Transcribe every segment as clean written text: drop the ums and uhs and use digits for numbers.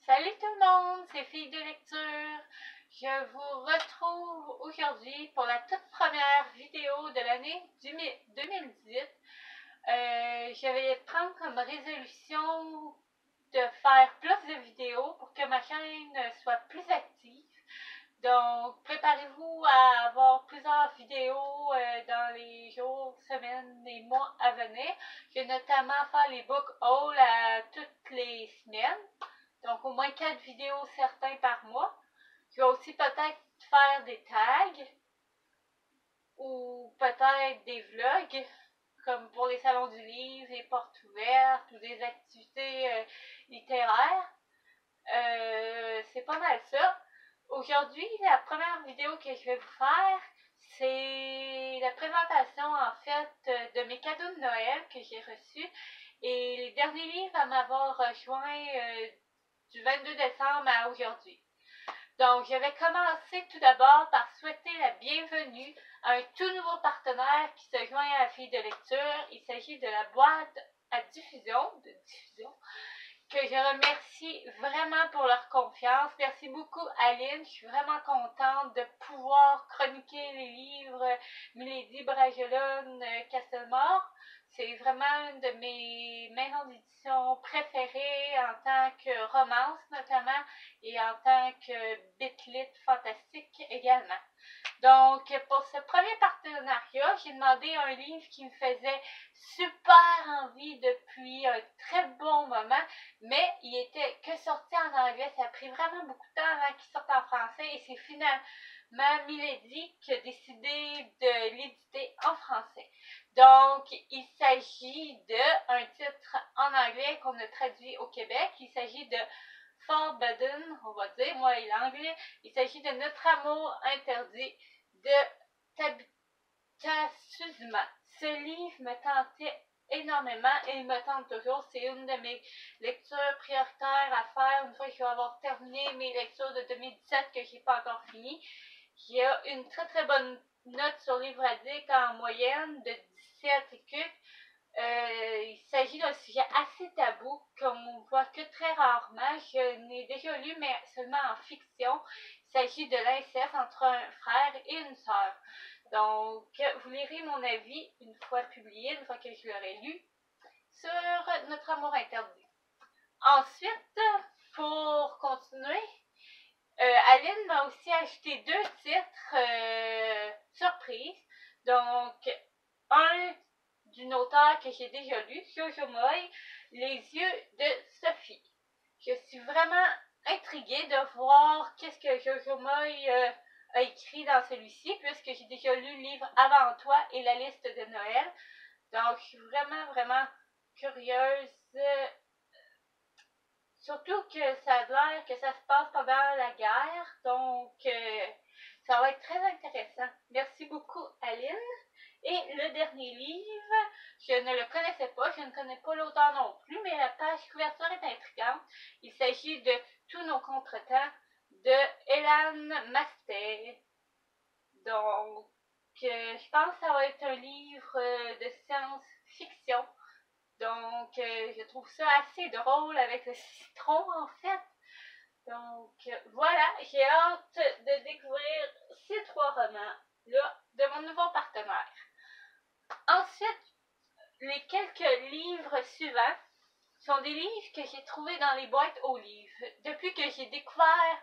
Salut tout le monde, c'est Filles de lecture. Je vous retrouve aujourd'hui pour la toute première vidéo de l'année 2018. Je vais prendre comme résolution de faire plus de vidéos pour que ma chaîne soit plus active. Donc, préparez-vous à avoir plusieurs vidéos dans les jours, semaines et mois à venir. Je vais notamment faire les book hauls à toutes les semaines. Donc, au moins 4 vidéos certains par mois. Je vais aussi peut-être faire des tags ou peut-être des vlogs, comme pour les salons du livre, les portes ouvertes ou des activités littéraires. C'est pas mal ça. Aujourd'hui, la première vidéo que je vais vous faire, c'est la présentation en fait de mes cadeaux de Noël que j'ai reçus et les derniers livres à m'avoir rejoint du 22 décembre à aujourd'hui. Donc, je vais commencer tout d'abord par souhaiter la bienvenue à un tout nouveau partenaire qui se joint à la Fille de lecture. Il s'agit de la boîte à diffusion, que je remercie vraiment pour leur confiance. Merci beaucoup Aline, je suis vraiment contente de pouvoir chroniquer les livres Milady Bragelonne Castelmore. C'est vraiment une de mes maisons d'édition préférées en tant que romance notamment et en tant que bitlit fantastique également. Donc, pour ce premier partenariat, j'ai demandé un livre qui me faisait super envie depuis un très bon moment, mais il était que sorti en anglais. Ça a pris vraiment beaucoup de temps avant qu'il sorte en français et c'est finalement Milady qui a décidé de l'éditer en français. Donc, il s'agit d'un titre en anglais qu'on a traduit au Québec. Il s'agit de Forbidden, on va dire, moi et l'anglais. Il s'agit de Notre amour interdit de Tabitha Suzma. Ce livre me tentait énormément et il me tente toujours. C'est une de mes lectures prioritaires à faire une fois que je vais avoir terminé mes lectures de 2017 que je n'ai pas encore fini. Il y a une très très bonne note sur Livre Addict en moyenne de 17 écus. Il s'agit d'un sujet assez tabou qu'on voit que très rarement. Je n'ai déjà lu, mais seulement en fiction. Il s'agit de l'inceste entre un frère et une sœur. Donc, vous lirez mon avis une fois publié, une fois que je l'aurai lu, sur Notre amour interdit. Ensuite, pour continuer, Aline m'a aussi acheté 2 titres surprises. Donc, un d'une auteure que j'ai déjà lu, Jojo Moy, Les yeux de Sophie. Je suis vraiment intriguée de voir qu'est-ce que Jojo Moy a écrit dans celui-ci, puisque j'ai déjà lu le livre Avant toi et la liste de Noël. Donc, je suis vraiment curieuse. Surtout que ça a l'air que ça se passe pendant la guerre, donc ça va être très intéressant. Merci beaucoup Aline. Et le dernier livre, je ne le connaissais pas, je ne connais pas l'auteur non plus, mais la page couverture est intrigante. Il s'agit de Tous nos contretemps de Elan Mastet. Donc, je pense que ça va être un livre de science-fiction. Donc, je trouve ça assez drôle avec le citron, en fait. Donc, voilà, j'ai hâte de découvrir ces 3 romans-là de mon nouveau partenaire. Ensuite, les quelques livres suivants sont des livres que j'ai trouvés dans les boîtes aux livres. Depuis que j'ai découvert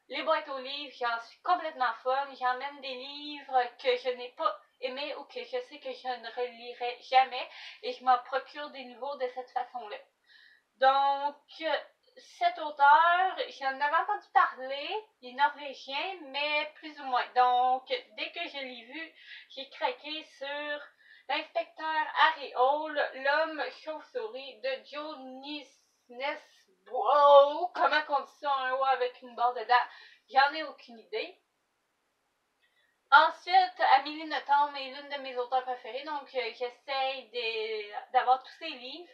les boîtes aux livres, j'en suis complètement folle. J'emmène des livres que je n'ai pas aimés ou que je sais que je ne relirai jamais et je m'en procure des nouveaux de cette façon-là. Donc, cet auteur, j'en avais entendu parler, il est norvégien, mais plus ou moins. Donc, dès que je l'ai vu, j'ai craqué sur L'inspecteur Harry Hole, l'homme chauve-souris de Joe Nisnesborough. Comment on dit ça un O avec une barre dedans? J'en ai aucune idée. Ensuite, Amélie Nothomb est l'une de mes auteurs préférées, donc j'essaye d'avoir tous ses livres.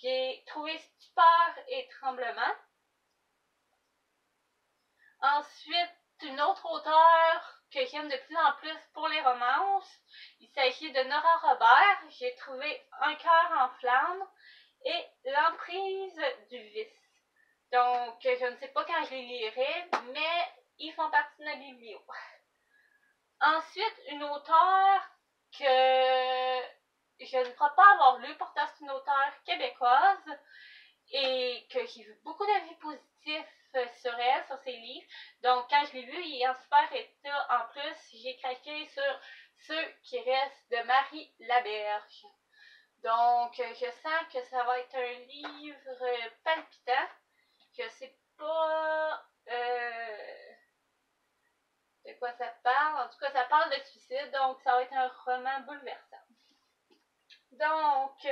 J'ai trouvé Stupeur et Tremblement. Ensuite, une autre auteure que j'aime de plus en plus pour les romances. Il s'agit de Nora Robert. J'ai trouvé Un cœur en flammes et L'emprise du vice. Donc, je ne sais pas quand je les lirai, mais ils font partie de la biblio. Ensuite, une auteure que je ne crois pas avoir lu, pourtant c'est une auteure québécoise et que j'ai vu beaucoup d'avis positifs sur elle, sur ses livres. Donc, quand je l'ai lu, il est en super état. En plus, j'ai craqué sur Ceux qui restent de Marie Laberge. Donc, je sens que ça va être un livre palpitant. Je sais pas de quoi ça parle. En tout cas, ça parle de suicide, donc ça va être un roman bouleversant. Donc,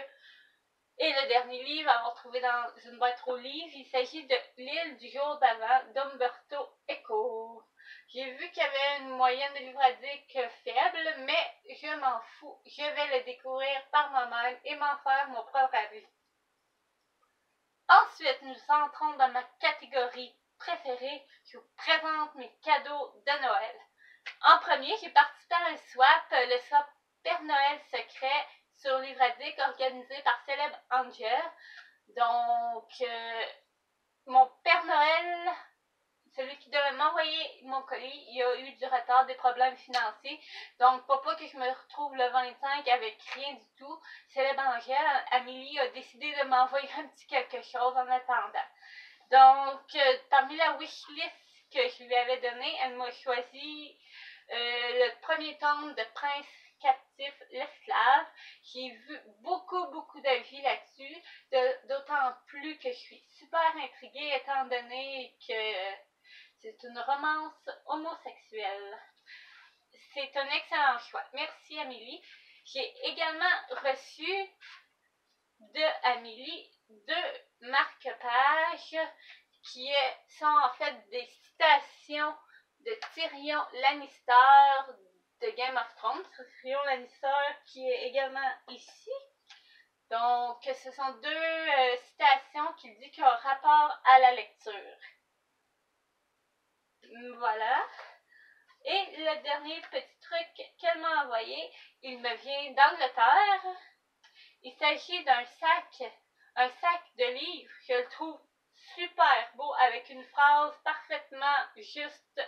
et le dernier livre à avoir trouvé dans une boîte aux livres, il s'agit de L'île du jour d'avant d'Umberto Eco. J'ai vu qu'il y avait une moyenne de livradique faible, mais je m'en fous. Je vais le découvrir par moi-même et m'en faire mon propre avis. Ensuite, nous entrons dans ma catégorie préférée. Je vous présente mes cadeaux de Noël. En premier, j'ai participé à un swap, le swap Père Noël secret sur Livradique organisé par Célèbre Angel. Donc, mon Père Noël, celui qui devait m'envoyer mon colis, il a eu du retard, des problèmes financiers. Donc, pour pas que je me retrouve le 25 avec rien du tout, Célèbre Angel, Amélie a décidé de m'envoyer un petit quelque chose en attendant. Donc, parmi la wishlist que je lui avais donnée, elle m'a choisi le premier tome de Prince captif, l'esclave. J'ai vu beaucoup d'avis là-dessus, d'autant plus que je suis super intriguée étant donné que c'est une romance homosexuelle. C'est un excellent choix. Merci Amélie. J'ai également reçu de Amélie 2 marque-pages qui sont en fait des citations de Tyrion Lannister de Game of Thrones. Tyrion Lannister qui est également ici. Donc, ce sont 2 citations qu'il dit qui ont rapport à la lecture. Voilà. Et le dernier petit truc qu'elle m'a envoyé, il me vient d'Angleterre. Il s'agit d'un sac de livres. Je le trouve super beau avec une phrase parfaitement juste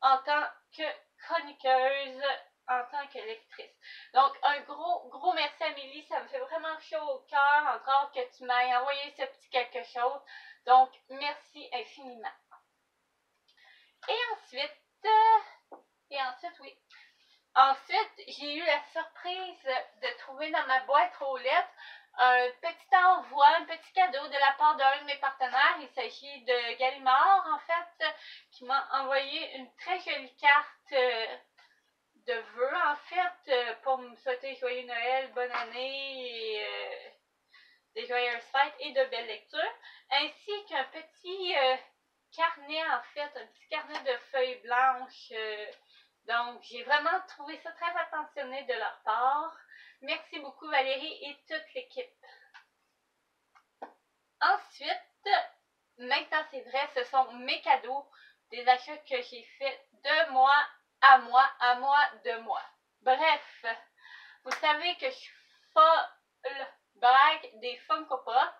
en tant que chroniqueuse, en tant que lectrice. Donc, un gros merci Amélie, ça me fait vraiment chaud au cœur encore que tu m'aies envoyé ce petit quelque chose. Donc, merci infiniment. Et ensuite, j'ai eu la surprise de trouver dans ma boîte aux lettres un petit envoi, un petit cadeau de la part d'un de mes partenaires. Il s'agit de Gallimard, en fait, qui m'a envoyé une très jolie carte de vœux, en fait, pour me souhaiter joyeux Noël, bonne année et des joyeuses fêtes et de belles lectures, ainsi qu'un petit carnet, en fait, un petit carnet de feuilles blanches. Donc, j'ai vraiment trouvé ça très attentionné de leur part. Merci beaucoup Valérie et toute l'équipe. Ensuite, maintenant c'est vrai, ce sont mes cadeaux, des achats que j'ai faits de moi à moi, de moi. Bref, vous savez que je suis folle braque des Funko Pop.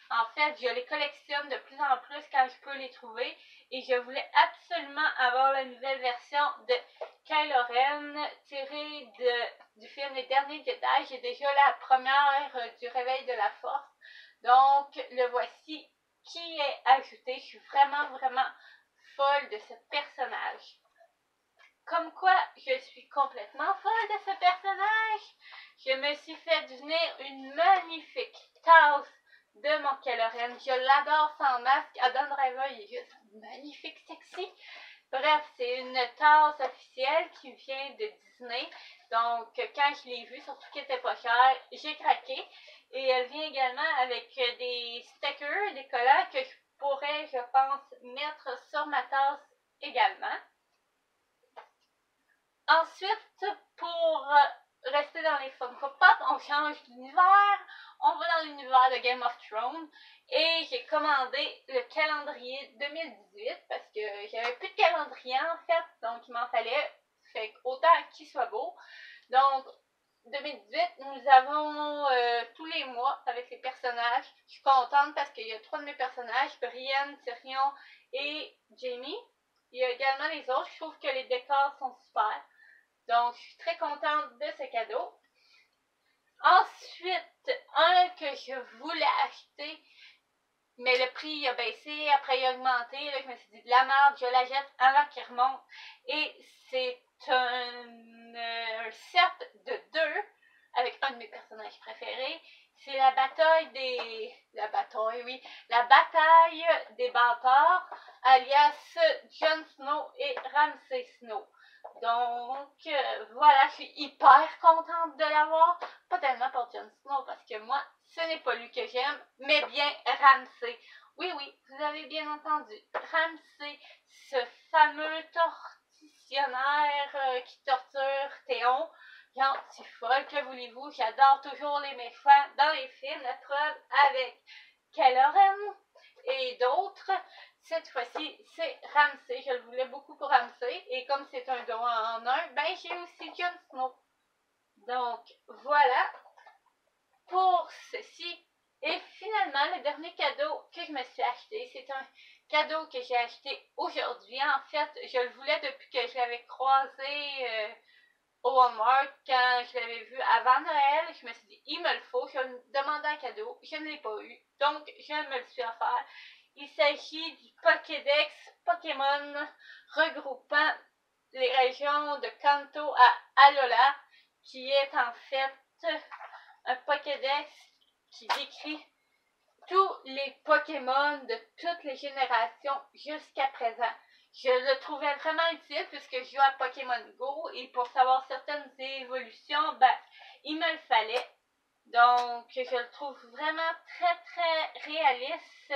En fait, je les collectionne de plus en plus quand je peux les trouver. Et je voulais absolument avoir la nouvelle version de Kylo Ren tirée du film Les Derniers Jedi. J'ai déjà la première du Réveil de la Force. Donc, le voici qui est ajouté. Je suis vraiment folle de ce personnage. Comme quoi, je suis complètement folle de ce personnage. Je me suis fait venir une magnifique tasse de mon Kylo Ren. Je l'adore sans masque. Adam Driver, il est juste magnifique, sexy. Bref, c'est une tasse officielle qui vient de Disney. Donc, quand je l'ai vue, surtout qu'elle était pas chère, j'ai craqué. Et elle vient également avec des stickers, des collants que je pourrais, je pense, mettre sur ma tasse également. Ensuite, pour rester dans les Funko Pop, on change d'univers. On va dans l'univers de Game of Thrones. Et j'ai commandé le calendrier 2018 parce que j'avais plus de calendrier en fait. Donc, il m'en fallait. Fait autant qu'il soit beau. Donc, 2018, nous avons tous les mois avec les personnages. Je suis contente parce qu'il y a 3 de mes personnages, Brienne, Tyrion et Jaime. Il y a également les autres. Je trouve que les décors sont super. Donc, je suis très contente de ce cadeau. Ensuite, un que je voulais acheter, mais le prix a baissé, après il a augmenté. Là, je me suis dit de la merde, je la jette avant qu'il remonte. Et c'est un set de 2 avec un de mes personnages préférés. C'est la bataille des... La bataille des bâtards, alias Jon Snow et Ramsay Snow. Donc, voilà, je suis hyper contente de l'avoir. Pas tellement pour Jon Snow, parce que moi, ce n'est pas lui que j'aime, mais bien Ramsay. Oui, vous avez bien entendu. Ramsay, ce fameux tortionnaire qui torture Théon. Genre, c'est folle, que voulez-vous? J'adore toujours les méchants dans les films. La preuve avec Kelloren et d'autres. Cette fois-ci, c'est Ramsay. Je le voulais beaucoup pour Ramsay. Et comme c'est un don en un, ben j'ai aussi Jon Snow. Donc, voilà pour ceci. Et finalement, le dernier cadeau que je me suis acheté, c'est un cadeau que j'ai acheté aujourd'hui. En fait, je le voulais depuis que je l'avais croisé au Walmart quand je l'avais vu avant Noël. Je me suis dit, il me le faut. Je me demandais un cadeau. Je ne l'ai pas eu. Donc, je me le suis offert. Il s'agit du Pokédex Pokémon regroupant les régions de Kanto à Alola, qui est en fait un Pokédex qui décrit tous les Pokémon de toutes les générations jusqu'à présent. Je le trouvais vraiment utile puisque je joue à Pokémon Go et pour savoir certaines évolutions, ben, il me le fallait. Donc, je le trouve vraiment très réaliste,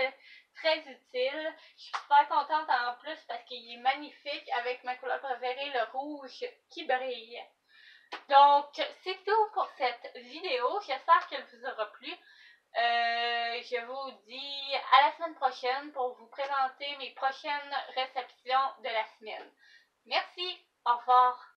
très utile. Je suis super contente en plus parce qu'il est magnifique avec ma couleur préférée, le rouge qui brille. Donc, c'est tout pour cette vidéo. J'espère qu'elle vous aura plu. Je vous dis à la semaine prochaine pour vous présenter mes prochaines réceptions de la semaine. Merci, au revoir.